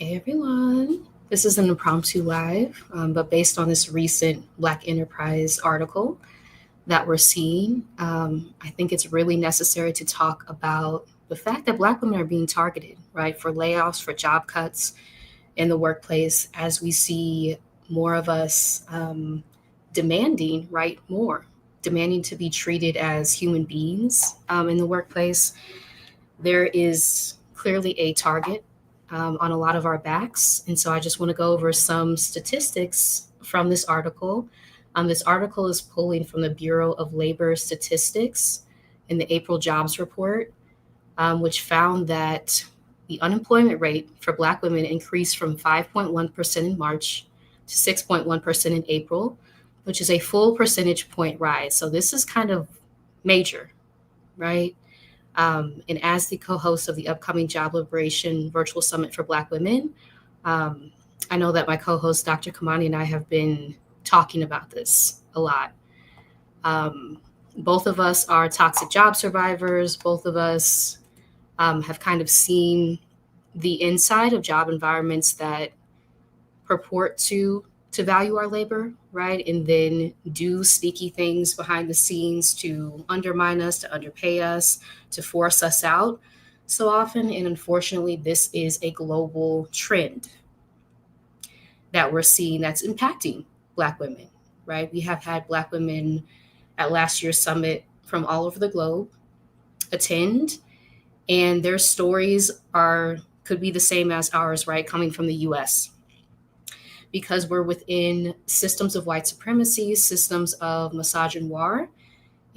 Hey everyone. This is an impromptu live, but based on this recent Black Enterprise article that we're seeing, I think it's really necessary to talk about the fact that Black women are being targeted, right, for layoffs, for job cuts in the workplace, as we see more of us demanding, right, more, demanding to be treated as human beings in the workplace. There is clearly a target on a lot of our backs. And so I just want to go over some statistics from this article. This article is pulling from the Bureau of Labor Statistics in the April jobs report, which found that the unemployment rate for Black women increased from 5.1% in March to 6.1% in April, which is a full percentage point rise. So this is kind of major, right? And as the co-host of the upcoming Job Liberation Virtual Summit for Black Women, I know that my co-host, Dr. Kamani, and I have been talking about this a lot. Both of us are toxic job survivors. Both of us have kind of seen the inside of job environments that purport to value our labor, right? And then do sneaky things behind the scenes to undermine us, to underpay us, to force us out so often. And unfortunately, this is a global trend that we're seeing that's impacting Black women, right? We have had Black women at last year's summit from all over the globe attend, and their stories could be the same as ours, right? Coming from the US. Because we're within systems of white supremacy, systems of misogynoir,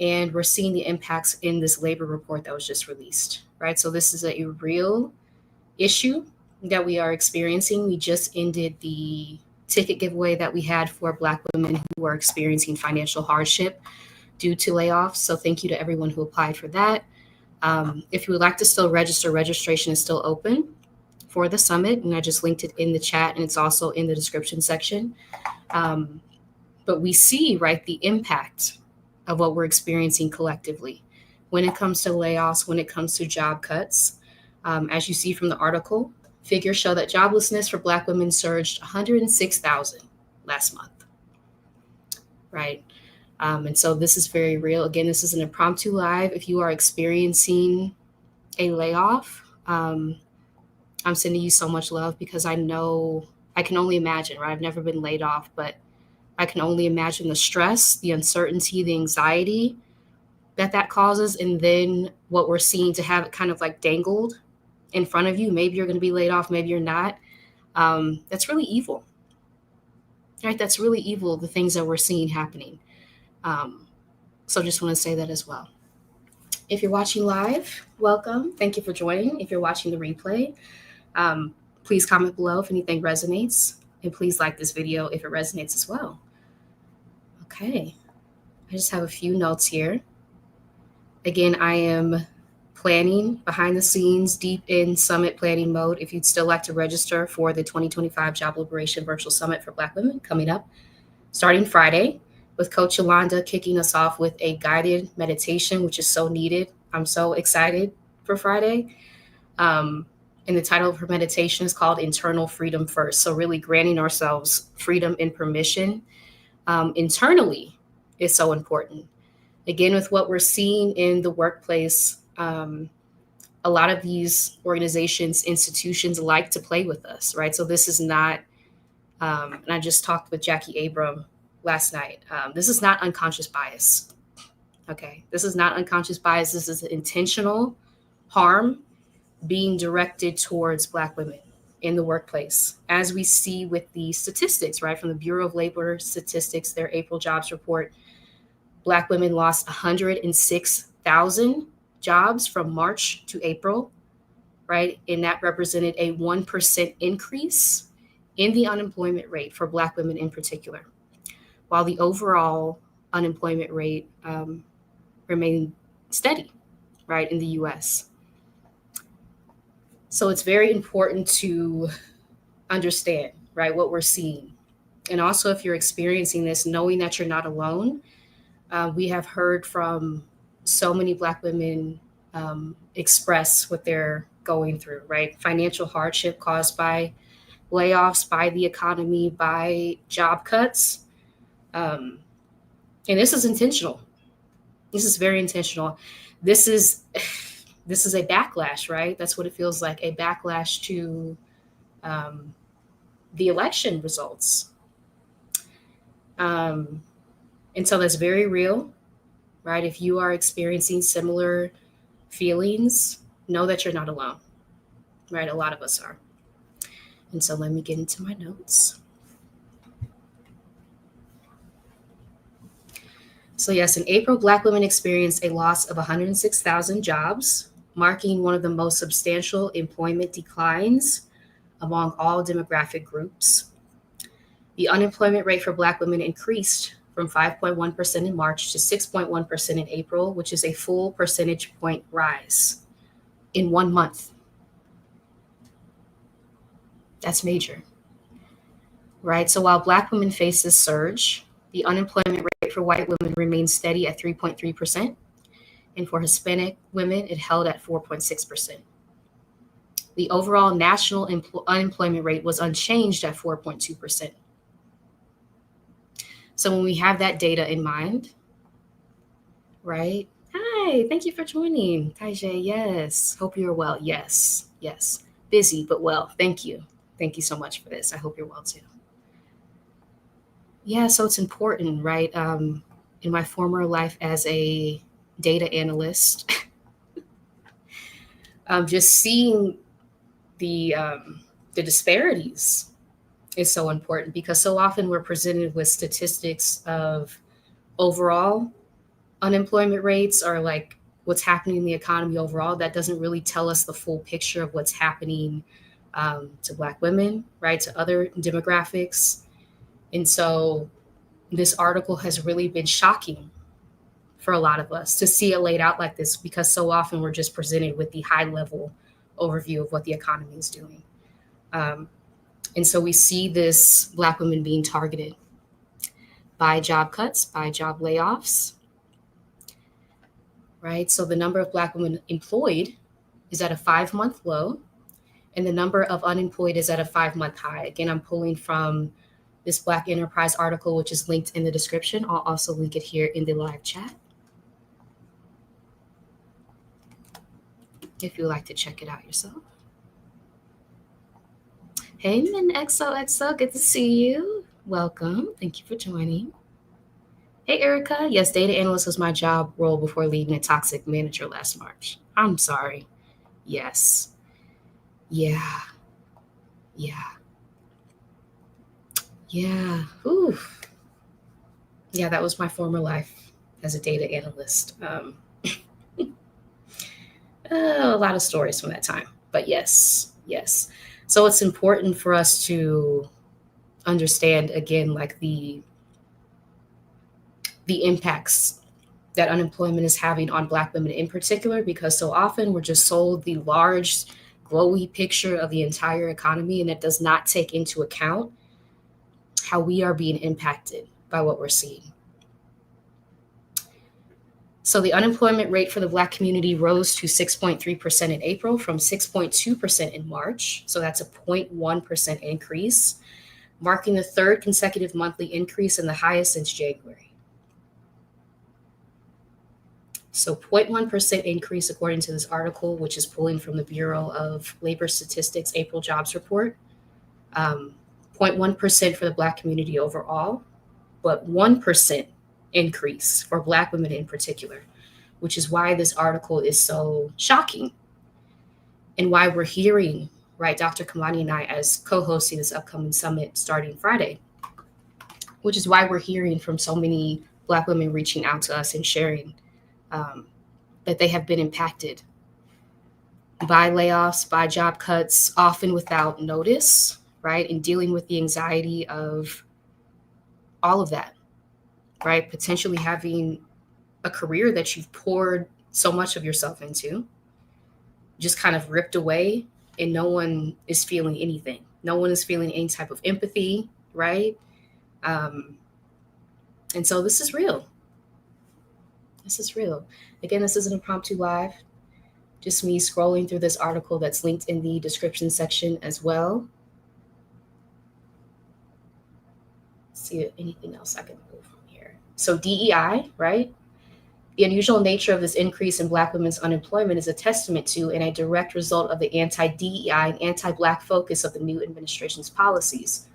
and we're seeing the impacts in this labor report that was just released, right? So this is a real issue that we are experiencing. We just ended the ticket giveaway that we had for Black women who are experiencing financial hardship due to layoffs. So thank you to everyone who applied for that. If you would like to still register, registration is still open for the summit, and I just linked it in the chat, and it's also in the description section. But we see, right, the impact of what we're experiencing collectively when it comes to layoffs, when it comes to job cuts. As you see from the article, figures show that joblessness for Black women surged 106,000 last month, right? And so this is very real. Again, this is an impromptu live. If you are experiencing a layoff, I'm sending you so much love, because I know, I can only imagine, right? I've never been laid off, but I can only imagine the stress, the uncertainty, the anxiety that causes. And then what we're seeing, to have it kind of like dangled in front of you. Maybe you're going to be laid off, maybe you're not. That's really evil, right? That's really evil, the things that we're seeing happening. So just want to say that as well. If you're watching live, welcome. Thank you for joining. If you're watching the replay, please comment below if anything resonates, and please like this video if it resonates as well. Okay, I just have a few notes here. Again, I am planning behind the scenes, deep in summit planning mode. If you'd still like to register for the 2025 Job Liberation Virtual Summit for Black Women coming up starting Friday, with Coach Yolanda kicking us off with a guided meditation, which is so needed. I'm so excited for Friday. And the title of her meditation is called Internal Freedom First. So really granting ourselves freedom and permission internally is so important. Again, with what we're seeing in the workplace, a lot of these organizations, institutions like to play with us, right? So this is not, and I just talked with Jackie Abram last night. This is not unconscious bias. Okay, this is not unconscious bias. This is intentional harm being directed towards Black women in the workplace, as we see with the statistics, right, from the Bureau of Labor Statistics, their April jobs report. Black women lost 106,000 jobs from March to April, right? And that represented a 1% increase in the unemployment rate for Black women in particular, while the overall unemployment rate remained steady, right, in the US. So it's very important to understand, right, what we're seeing. And also, if you're experiencing this, knowing that you're not alone. We have heard from so many Black women express what they're going through, right? Financial hardship caused by layoffs, by the economy, by job cuts. And this is intentional. This is very intentional. This is this is a backlash, right? That's what it feels like, a backlash to um, the election results. Um, and so that's very real, right? If you are experiencing similar feelings, know that you're not alone, right? A lot of us are. And so let me get into my notes. So, yes, in April, Black women experienced a loss of 106,000 jobs, marking one of the most substantial employment declines among all demographic groups. The unemployment rate for Black women increased from 5.1% in March to 6.1% in April, which is a full percentage point rise in 1 month. That's major, right? So while Black women face this surge, the unemployment rate for white women remains steady at 3.3%, and for Hispanic women, it held at 4.6%. The overall national unemployment rate was unchanged at 4.2%. So when we have that data in mind, right? Hi, thank you for joining. Taijay, yes. Hope you're well. Yes, yes. Busy, but well. Thank you. Thank you so much for this. I hope you're well too. Yeah, so it's important, right? In my former life as a data analyst, just seeing the disparities is so important, because so often we're presented with statistics of overall unemployment rates, or like what's happening in the economy overall. That doesn't really tell us the full picture of what's happening to Black women, right, to other demographics. And so this article has really been shocking for a lot of us to see it laid out like this, because so often we're just presented with the high level overview of what the economy is doing. And so we see this Black women being targeted by job cuts, by job layoffs, right? So the number of Black women employed is at a 5-month low, and the number of unemployed is at a 5-month high. Again, I'm pulling from this Black Enterprise article, which is linked in the description. I'll also link it here in the live chat if you'd like to check it out yourself. Hey, Min XOXO, good to see you. Welcome. Thank you for joining. Hey, Erica. Yes, data analyst was my job role before leaving a toxic manager last March. I'm sorry. Yes. Yeah. Yeah. Yeah. Ooh. Yeah, that was my former life as a data analyst. A lot of stories from that time. But yes, yes. So it's important for us to understand, again, like the impacts that unemployment is having on Black women in particular, because so often we're just sold the large, glowy picture of the entire economy, and it does not take into account how we are being impacted by what we're seeing. So the unemployment rate for the Black community rose to 6.3% in April from 6.2% in March. So that's a 0.1% increase, marking the third consecutive monthly increase and the highest since January. So 0.1% increase according to this article, which is pulling from the Bureau of Labor Statistics April jobs report. 0.1% for the Black community overall, but 1% increase for Black women in particular, which is why this article is so shocking, and why we're hearing, right, Dr. Kamani and I as co-hosting this upcoming summit starting Friday, which is why we're hearing from so many Black women reaching out to us and sharing that they have been impacted by layoffs, by job cuts, often without notice, right, and dealing with the anxiety of all of that, right? Potentially having a career that you've poured so much of yourself into just kind of ripped away, and no one is feeling anything. No one is feeling any type of empathy, right? And so this is real. This is real. Again, this is an impromptu live, just me scrolling through this article that's linked in the description section as well. see if anything else I can move from here. So DEI, right? The unusual nature of this increase in Black women's unemployment is a testament to and a direct result of the anti-DEI and anti-Black focus of the new administration's policies.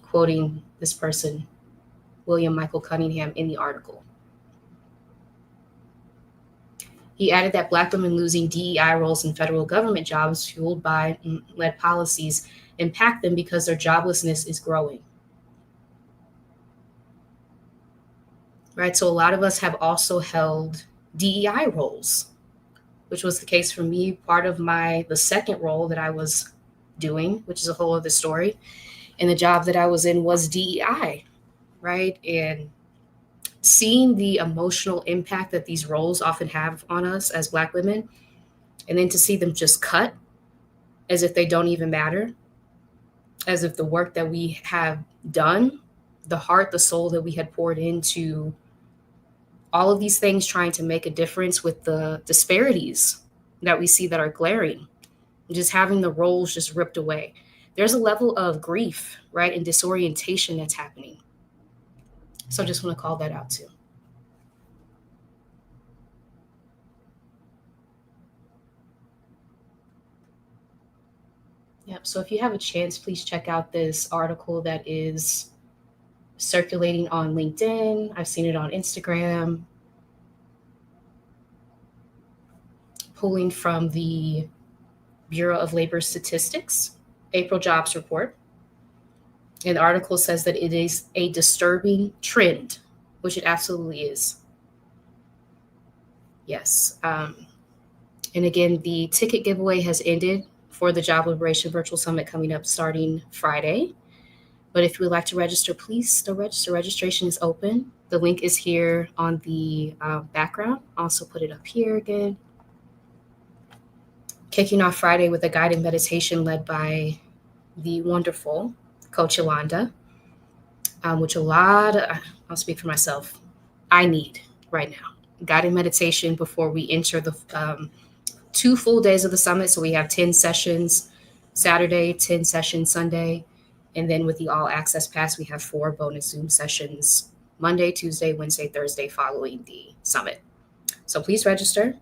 Quoting this person, William Michael Cunningham, in the article. He added that Black women losing DEI roles in federal government jobs fueled by led policies impact them because their joblessness is growing. Right, so a lot of us have also held DEI roles, which was the case for me. Part of the second role that I was doing, which is a whole other story, and the job that I was in was DEI, right? And seeing the emotional impact that these roles often have on us as Black women, and then to see them just cut as if they don't even matter, as if the work that we have done, the heart, the soul that we had poured into all of these things, trying to make a difference with the disparities that we see that are glaring, just having the roles just ripped away. There's a level of grief, right, and disorientation that's happening. So I just want to call that out too. Yep. So if you have a chance, please check out this article that is circulating on LinkedIn. I've seen it on Instagram. Pulling from the Bureau of Labor Statistics, April jobs report. And the article says that it is a disturbing trend, which it absolutely is. Yes. And again, the ticket giveaway has ended for the Job Liberation Virtual Summit coming up starting Friday. But if you would like to register, please still register. Registration is open. The link is here on the background. I'll also put it up here again. Kicking off Friday with a guided meditation led by the wonderful Coach Yolanda, which I'll speak for myself, I need right now. Guided meditation before we enter the 2 full days of the summit. So we have 10 sessions Saturday, 10 sessions Sunday. And then with the all access pass, we have 4 bonus Zoom sessions Monday, Tuesday, Wednesday, Thursday following the summit. So please register.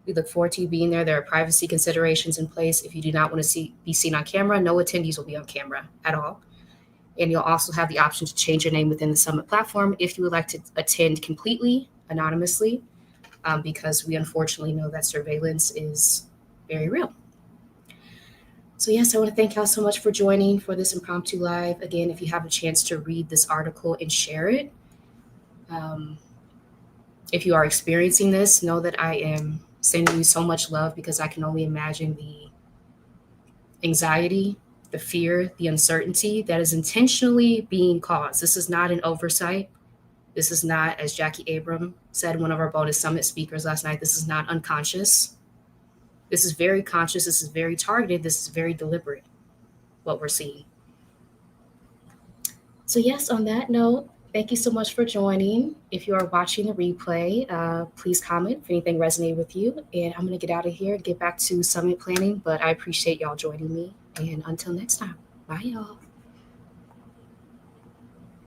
We look forward to you being there. There are privacy considerations in place. If you do not want to be seen on camera, no attendees will be on camera at all. And you'll also have the option to change your name within the Summit platform if you would like to attend completely anonymously, because we unfortunately know that surveillance is very real. So yes, I want to thank y'all so much for joining for this impromptu live. Again, if you have a chance to read this article and share it, if you are experiencing this, know that I am sending you so much love, because I can only imagine the anxiety, the fear, the uncertainty that is intentionally being caused. This is not an oversight. This is not, as Jackie Abram said, one of our bonus summit speakers last night, this is not unconscious. This is very conscious. This is very targeted. This is very deliberate, what we're seeing. So yes, on that note, thank you so much for joining. If you are watching the replay, please comment if anything resonated with you. And I'm going to get out of here and get back to summit planning. But I appreciate y'all joining me. And until next time, bye y'all.